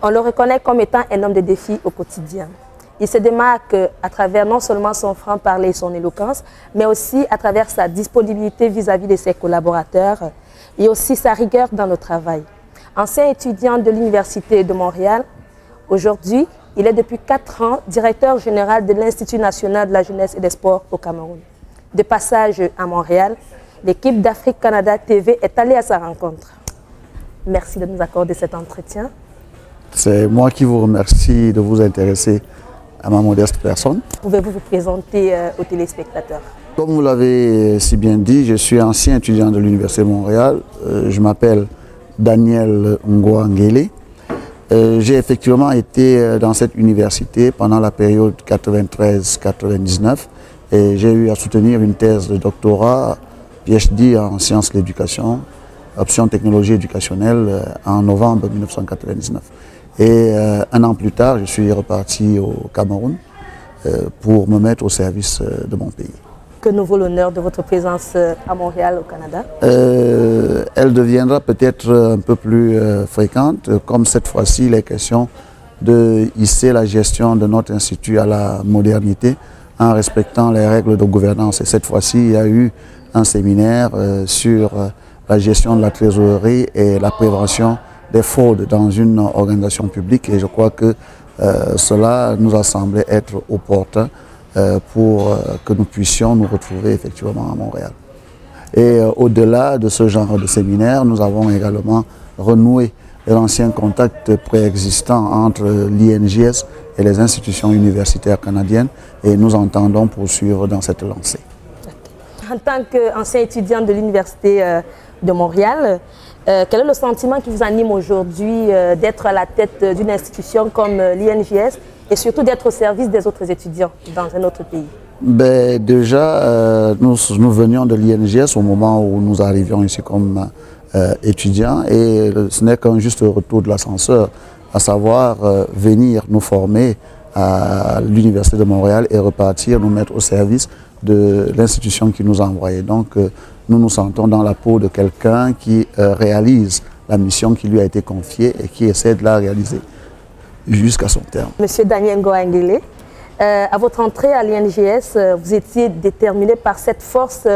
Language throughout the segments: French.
On le reconnaît comme étant un homme de défi au quotidien. Il se démarque à travers non seulement son franc-parler et son éloquence, mais aussi à travers sa disponibilité vis-à-vis de ses collaborateurs et aussi sa rigueur dans le travail. Ancien étudiant de l'Université de Montréal, aujourd'hui, il est depuis 4 ans directeur général de l'Institut national de la jeunesse et des sports au Cameroun. De passage à Montréal, l'équipe d'Afrique Canada TV est allée à sa rencontre. Merci de nous accorder cet entretien. C'est moi qui vous remercie de vous intéresser à ma modeste personne. Pouvez-vous vous présenter aux téléspectateurs? Comme vous l'avez si bien dit, je suis ancien étudiant de l'Université de Montréal. Je m'appelle Daniel Ngoangele. J'ai effectivement été dans cette université pendant la période 93-99 et j'ai eu à soutenir une thèse de doctorat PhD en sciences de l'éducation, option technologie éducationnelle en novembre 1999. Et un an plus tard, je suis reparti au Cameroun pour me mettre au service de mon pays. Que nous vaut l'honneur de votre présence à Montréal, au Canada? Elle deviendra peut-être un peu plus fréquente, comme cette fois-ci, il est question de hisser la gestion de notre institut à la modernité en respectant les règles de gouvernance. Et cette fois-ci, il y a eu un séminaire sur la gestion de la trésorerie et la prévention des fraudes dans une organisation publique et je crois que cela nous a semblé être opportun pour que nous puissions nous retrouver effectivement à Montréal. Et au-delà de ce genre de séminaire, nous avons également renoué l'ancien contact préexistant entre l'INJS et les institutions universitaires canadiennes et nous entendons poursuivre dans cette lancée. En tant qu'ancien étudiant de l'Université de Montréal, quel est le sentiment qui vous anime aujourd'hui d'être à la tête d'une institution comme l'INJS et surtout d'être au service des autres étudiants dans un autre pays? Déjà, nous venions de l'INJS au moment où nous arrivions ici comme étudiants et ce n'est qu'un juste retour de l'ascenseur, à savoir venir nous former à l'Université de Montréal et repartir nous mettre au service de l'institution qui nous a envoyés. Donc, nous nous sentons dans la peau de quelqu'un qui réalise la mission qui lui a été confiée et qui essaie de la réaliser jusqu'à son terme. Monsieur Daniel Ngoangele, à votre entrée à l'INJS, vous étiez déterminé par cette force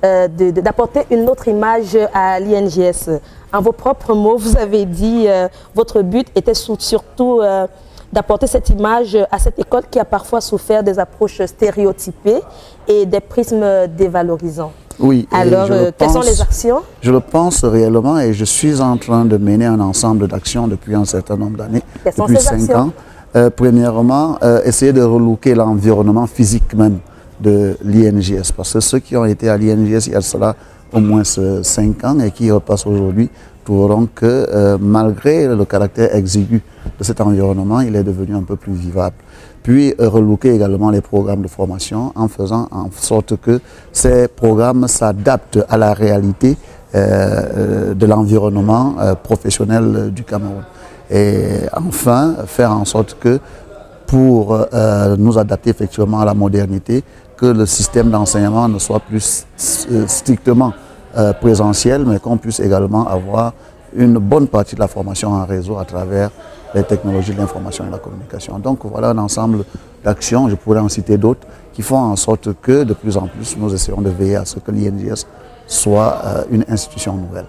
d'apporter une autre image à l'INJS. En vos propres mots, vous avez dit votre but était surtout d'apporter cette image à cette école qui a parfois souffert des approches stéréotypées et des prismes dévalorisants. Oui. Alors, quelles sont les actions? Je le pense réellement et je suis en train de mener un ensemble d'actions depuis un certain nombre d'années, depuis 5 ans. Premièrement, essayer de relooker l'environnement physique même de l'INJS, parce que ceux qui ont été à l'INJS il y a cela au moins 5 ans et qui repassent aujourd'hui trouveront que malgré le caractère exigu de cet environnement, il est devenu un peu plus vivable. Puis relooker également les programmes de formation en faisant en sorte que ces programmes s'adaptent à la réalité de l'environnement professionnel du Cameroun. Et enfin, faire en sorte que pour nous adapter effectivement à la modernité, que le système d'enseignement ne soit plus strictement présentiel, mais qu'on puisse également avoir une bonne partie de la formation en réseau à travers les technologies de l'information et de la communication. Donc voilà un ensemble d'actions, je pourrais en citer d'autres, qui font en sorte que de plus en plus nous essayons de veiller à ce que l'INJS soit une institution nouvelle.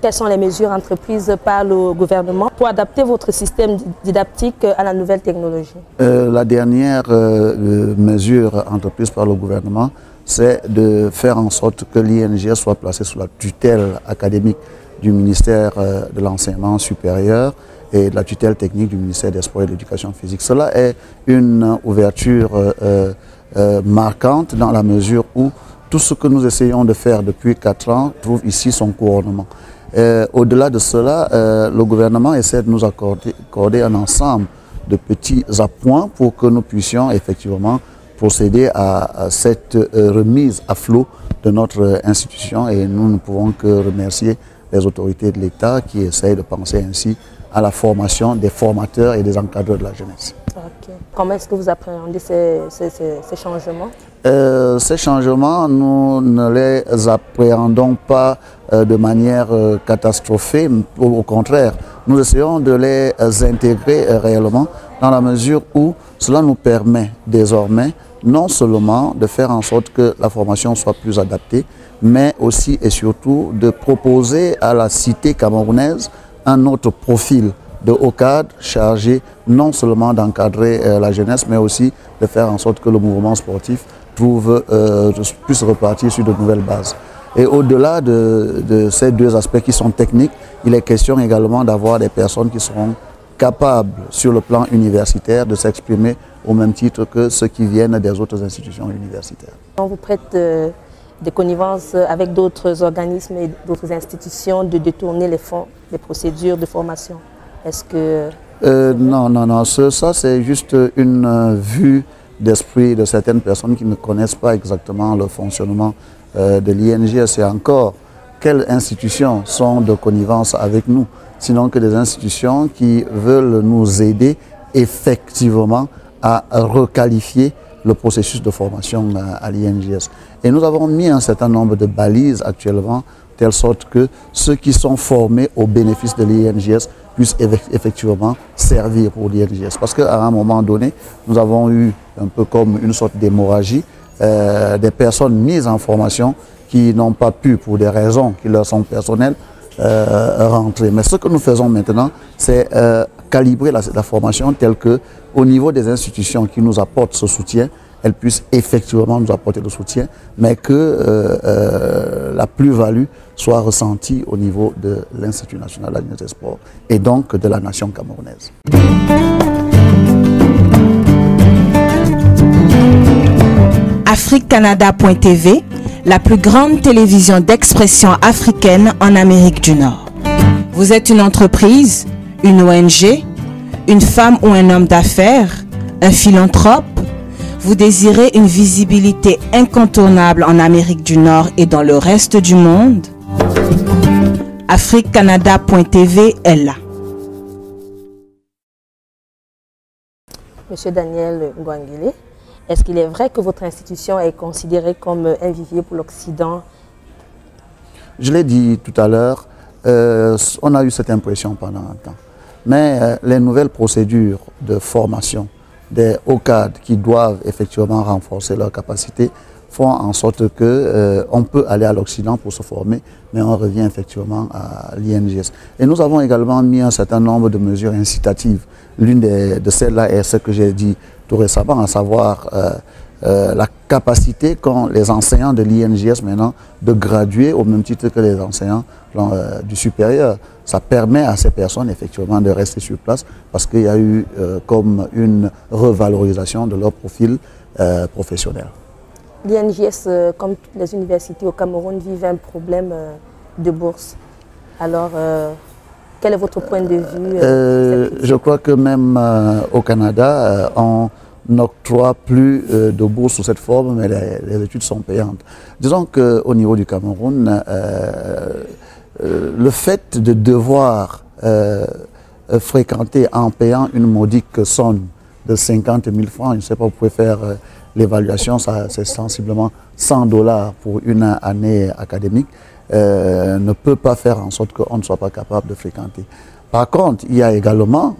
Quelles sont les mesures entreprises par le gouvernement pour adapter votre système didactique à la nouvelle technologie? La dernière mesure entreprise par le gouvernement, c'est de faire en sorte que l'INJS soit placé sous la tutelle académique du ministère de l'enseignement supérieur et de la tutelle technique du ministère des Sports et de l'Éducation physique. Cela est une ouverture marquante dans la mesure où tout ce que nous essayons de faire depuis 4 ans trouve ici son couronnement. Au-delà de cela, le gouvernement essaie de nous accorder un ensemble de petits appoints pour que nous puissions effectivement procéder à cette remise à flot de notre institution et nous ne pouvons que remercier les autorités de l'État qui essayent de penser ainsi à la formation des formateurs et des encadreurs de la jeunesse. Okay. Comment est-ce que vous appréhendez ces changements? Ces changements, nous ne les appréhendons pas de manière catastrophée. Au contraire, nous essayons de les intégrer réellement dans la mesure où cela nous permet désormais non seulement de faire en sorte que la formation soit plus adaptée, mais aussi et surtout de proposer à la cité camerounaise un autre profil de haut cadre chargé non seulement d'encadrer la jeunesse, mais aussi de faire en sorte que le mouvement sportif puisse repartir sur de nouvelles bases. Et au-delà de ces deux aspects qui sont techniques, il est question également d'avoir des personnes qui seront capables sur le plan universitaire de s'exprimer au même titre que ceux qui viennent des autres institutions universitaires. On vous prête des connivences avec d'autres organismes et d'autres institutions de détourner les fonds, les procédures de formation. Est-ce que... Non. Ça c'est juste une vue d'esprit de certaines personnes qui ne connaissent pas exactement le fonctionnement de l'INGS. Et encore, quelles institutions sont de connivence avec nous, sinon que des institutions qui veulent nous aider effectivement à requalifier le processus de formation à l'INGS. Et nous avons mis un certain nombre de balises actuellement, de telle sorte que ceux qui sont formés au bénéfice de l'INGS puissent effectivement servir pour l'INGS. Parce qu'à un moment donné, nous avons eu un peu comme une sorte d'hémorragie, des personnes mises en formation qui n'ont pas pu, pour des raisons qui leur sont personnelles, rentrer. Mais ce que nous faisons maintenant, c'est calibrer la formation telle que, au niveau des institutions qui nous apportent ce soutien, elles puissent effectivement nous apporter le soutien, mais que la plus-value soit ressentie au niveau de l'Institut national de la jeunesse et des sports et donc de la nation camerounaise. AfriqueCanada.tv, la plus grande télévision d'expression africaine en Amérique du Nord. Vous êtes une entreprise, une ONG, une femme ou un homme d'affaires, un philanthrope. Vous désirez une visibilité incontournable en Amérique du Nord et dans le reste du monde? AfriqueCanada.tv est là. Monsieur Daniel Ngouangile, est-ce qu'il est vrai que votre institution est considérée comme un vivier pour l'Occident? Je l'ai dit tout à l'heure, on a eu cette impression pendant un temps. Mais les nouvelles procédures de formation des hauts cadres qui doivent effectivement renforcer leurs capacités font en sorte qu'on peut aller à l'Occident pour se former, mais on revient effectivement à l'INGS. Et nous avons également mis un certain nombre de mesures incitatives. L'une de celles-là est ce que j'ai dit tout récemment, à savoir la capacité qu'ont les enseignants de l'INGS maintenant de graduer au même titre que les enseignants du supérieur. Ça permet à ces personnes effectivement de rester sur place parce qu'il y a eu comme une revalorisation de leur profil professionnel. L'INGS, comme toutes les universités au Cameroun, vivent un problème de bourse. Alors, quel est votre point de vue Je crois que même au Canada, on n'octroie plus de bourse sous cette forme, mais les études sont payantes. Disons qu'au niveau du Cameroun, le fait de devoir fréquenter en payant une modique somme de 50 000 francs, je ne sais pas, vous pouvez faire l'évaluation, c'est sensiblement 100 $ pour une année académique, ne peut pas faire en sorte qu'on ne soit pas capable de fréquenter. Par contre, il y a également,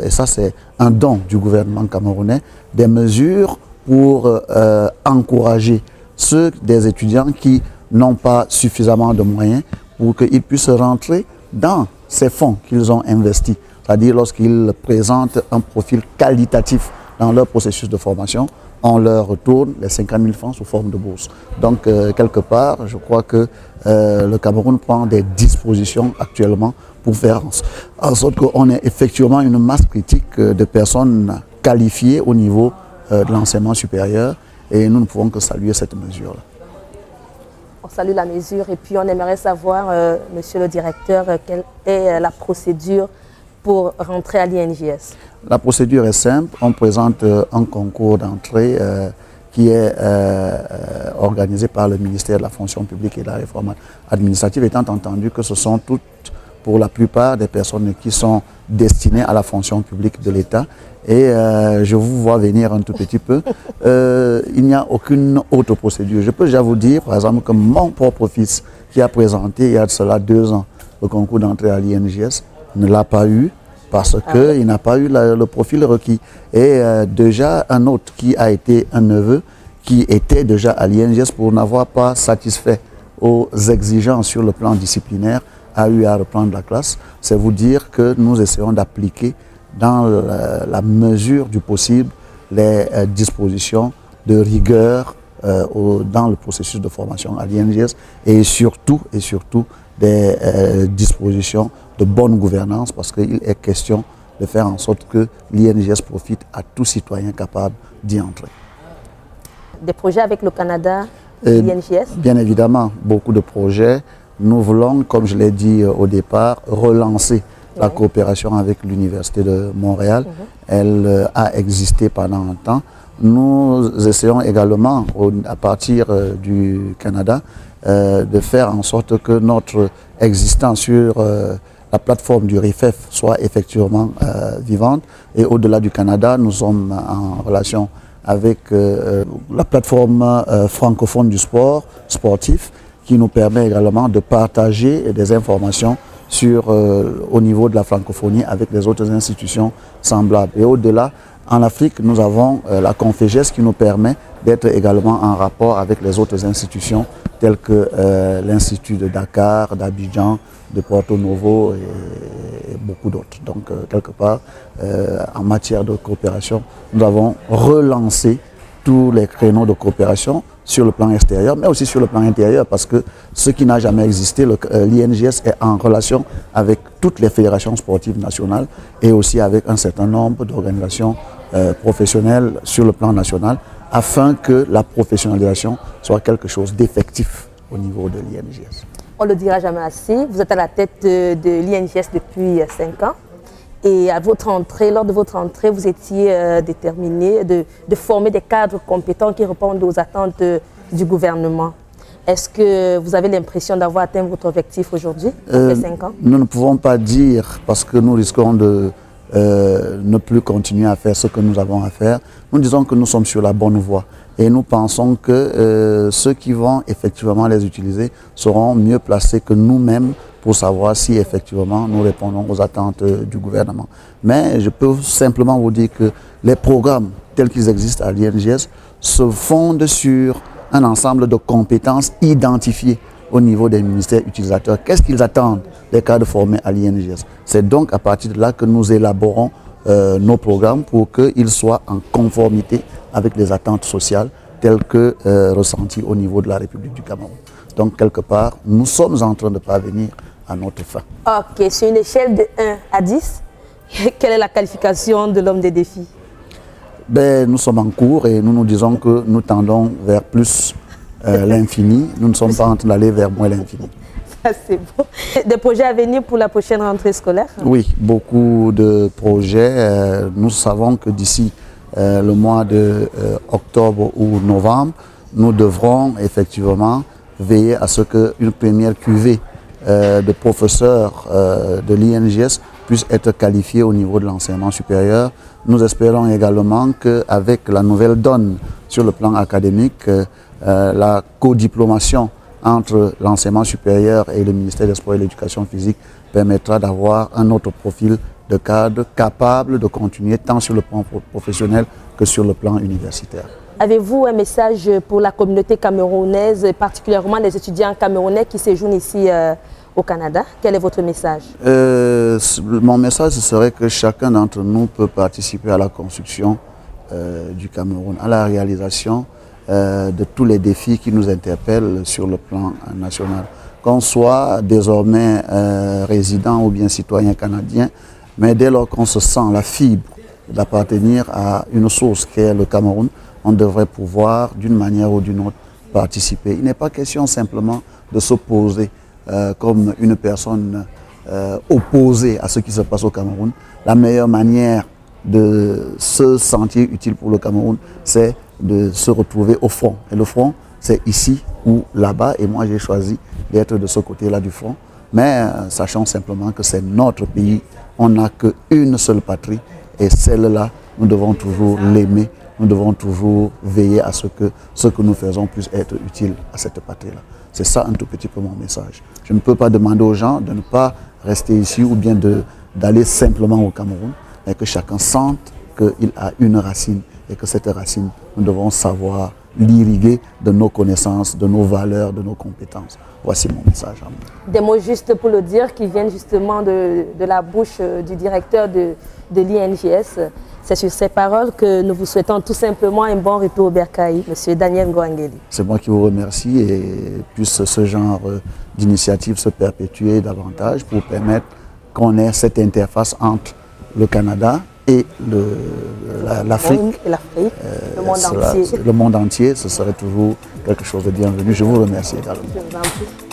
et ça c'est un don du gouvernement camerounais, des mesures pour encourager ceux des étudiants qui n'ont pas suffisamment de moyens pour qu'ils puissent rentrer dans ces fonds qu'ils ont investis. C'est-à-dire lorsqu'ils présentent un profil qualitatif dans leur processus de formation, on leur retourne les 50 000 francs sous forme de bourse. Donc, quelque part, je crois que le Cameroun prend des dispositions actuellement pour faire en sorte qu'on ait effectivement une masse critique de personnes qualifiées au niveau de l'enseignement supérieur et nous ne pouvons que saluer cette mesure-là. On salue la mesure et puis on aimerait savoir, monsieur le directeur, quelle est la procédure pour rentrer à l'INGS? La procédure est simple, on présente un concours d'entrée qui est organisé par le ministère de la fonction publique et de la réforme administrative, étant entendu que ce sont toutes, pour la plupart, des personnes qui sont destinées à la fonction publique de l'État. Et je vous vois venir un tout petit peu. Il n'y a aucune autre procédure. Je peux déjà vous dire, par exemple, que mon propre fils, qui a présenté il y a de cela 2 ans le concours d'entrée à l'INGS, ne l'a pas eu parce qu'il n'a pas eu le profil requis. Et déjà un autre qui a été un neveu, qui était déjà à l'INGS pour n'avoir pas satisfait aux exigences sur le plan disciplinaire, a eu à reprendre la classe. C'est vous dire que nous essayons d'appliquer dans la mesure du possible les dispositions de rigueur dans le processus de formation à l'INGS et surtout des dispositions de bonne gouvernance parce qu'il est question de faire en sorte que l'INGS profite à tout citoyen capable d'y entrer. Des projets avec le Canada, l'INGS? Bien évidemment, beaucoup de projets. Nous voulons, comme je l'ai dit au départ, relancer la coopération avec l'Université de Montréal. Elle a existé pendant un temps. Nous essayons également, à partir du Canada, de faire en sorte que notre existence sur la plateforme du RIFEF soit effectivement vivante. Et au-delà du Canada, nous sommes en relation avec la plateforme francophone du sport sportif qui nous permet également de partager des informations au niveau de la francophonie avec les autres institutions semblables. Et au-delà, en Afrique, nous avons la Conféges qui nous permet d'être également en rapport avec les autres institutions telles que l'Institut de Dakar, d'Abidjan, de Porto Novo et beaucoup d'autres. Donc, quelque part, en matière de coopération, nous avons relancé tous les créneaux de coopération sur le plan extérieur, mais aussi sur le plan intérieur, parce que ce qui n'a jamais existé, l'INGS est en relation avec toutes les fédérations sportives nationales et aussi avec un certain nombre d'organisations professionnelles sur le plan national, afin que la professionnalisation soit quelque chose d'effectif au niveau de l'INGS. On ne le dira jamais assez, vous êtes à la tête de l'INGS depuis 5 ans. Et à votre entrée, lors de votre entrée, vous étiez déterminé de former des cadres compétents qui répondent aux attentes du gouvernement. Est-ce que vous avez l'impression d'avoir atteint votre objectif aujourd'hui, après 5 ans? Nous ne pouvons pas dire, parce que nous risquons de ne plus continuer à faire ce que nous avons à faire. Nous disons que nous sommes sur la bonne voie. Et nous pensons que ceux qui vont effectivement les utiliser seront mieux placés que nous-mêmes pour savoir si effectivement nous répondons aux attentes du gouvernement. Mais je peux simplement vous dire que les programmes tels qu'ils existent à l'INGS se fondent sur un ensemble de compétences identifiées au niveau des ministères utilisateurs. Qu'est-ce qu'ils attendent des cadres formés à l'INGS? C'est donc à partir de là que nous élaborons nos programmes pour qu'ils soient en conformité avec les attentes sociales telles que ressenties au niveau de la République du Cameroun. Donc quelque part, nous sommes en train de parvenir à notre fin. Ok, sur une échelle de 1 à 10, quelle est la qualification de l'homme des défis? Nous sommes en cours et nous nous disons que nous tendons vers plus l'infini. Nous ne sommes pas en train d'aller vers moins l'infini. Ça, c'est bon. Des projets à venir pour la prochaine rentrée scolaire? Oui, beaucoup de projets. Nous savons que d'ici le mois de octobre ou novembre, nous devrons effectivement veiller à ce qu'une première cuvée de professeurs de l'INGS puissent être qualifiés au niveau de l'enseignement supérieur. Nous espérons également qu'avec la nouvelle donne sur le plan académique, la codiplomation entre l'enseignement supérieur et le ministère des Sports et de l'Éducation physique permettra d'avoir un autre profil de cadre capable de continuer tant sur le plan professionnel que sur le plan universitaire. Avez-vous un message pour la communauté camerounaise, particulièrement les étudiants camerounais qui séjournent ici au Canada? Quel est votre message? Mon message serait que chacun d'entre nous peut participer à la construction du Cameroun, à la réalisation de tous les défis qui nous interpellent sur le plan national. Qu'on soit désormais résident ou bien citoyen canadien, mais dès lors qu'on se sent la fibre d'appartenir à une source qui est le Cameroun, on devrait pouvoir, d'une manière ou d'une autre, participer. Il n'est pas question simplement de s'opposer comme une personne opposée à ce qui se passe au Cameroun. La meilleure manière de se sentir utile pour le Cameroun, c'est de se retrouver au front. Et le front, c'est ici ou là-bas. Et moi, j'ai choisi d'être de ce côté-là du front. Mais sachant simplement que c'est notre pays. On n'a qu'une seule patrie. Et celle-là, nous devons toujours l'aimer. Nous devons toujours veiller à ce que nous faisons puisse être utile à cette patrie-là. C'est ça un tout petit peu mon message. Je ne peux pas demander aux gens de ne pas rester ici ou bien de d'aller simplement au Cameroun, mais que chacun sente qu'il a une racine et que cette racine, nous devons savoir l'irriguer de nos connaissances, de nos valeurs, de nos compétences. Voici mon message à moi. Des mots justes pour le dire qui viennent justement de la bouche du directeur de l'INJS. C'est sur ces paroles que nous vous souhaitons tout simplement un bon retour au Bercail, M. Daniel Ngoangeli. C'est moi qui vous remercie et puisse ce genre d'initiative se perpétuer davantage pour permettre qu'on ait cette interface entre le Canada et l'Afrique. Le monde entier. Le monde entier, ce serait toujours quelque chose de bienvenu. Je vous remercie également. Je vous en prie.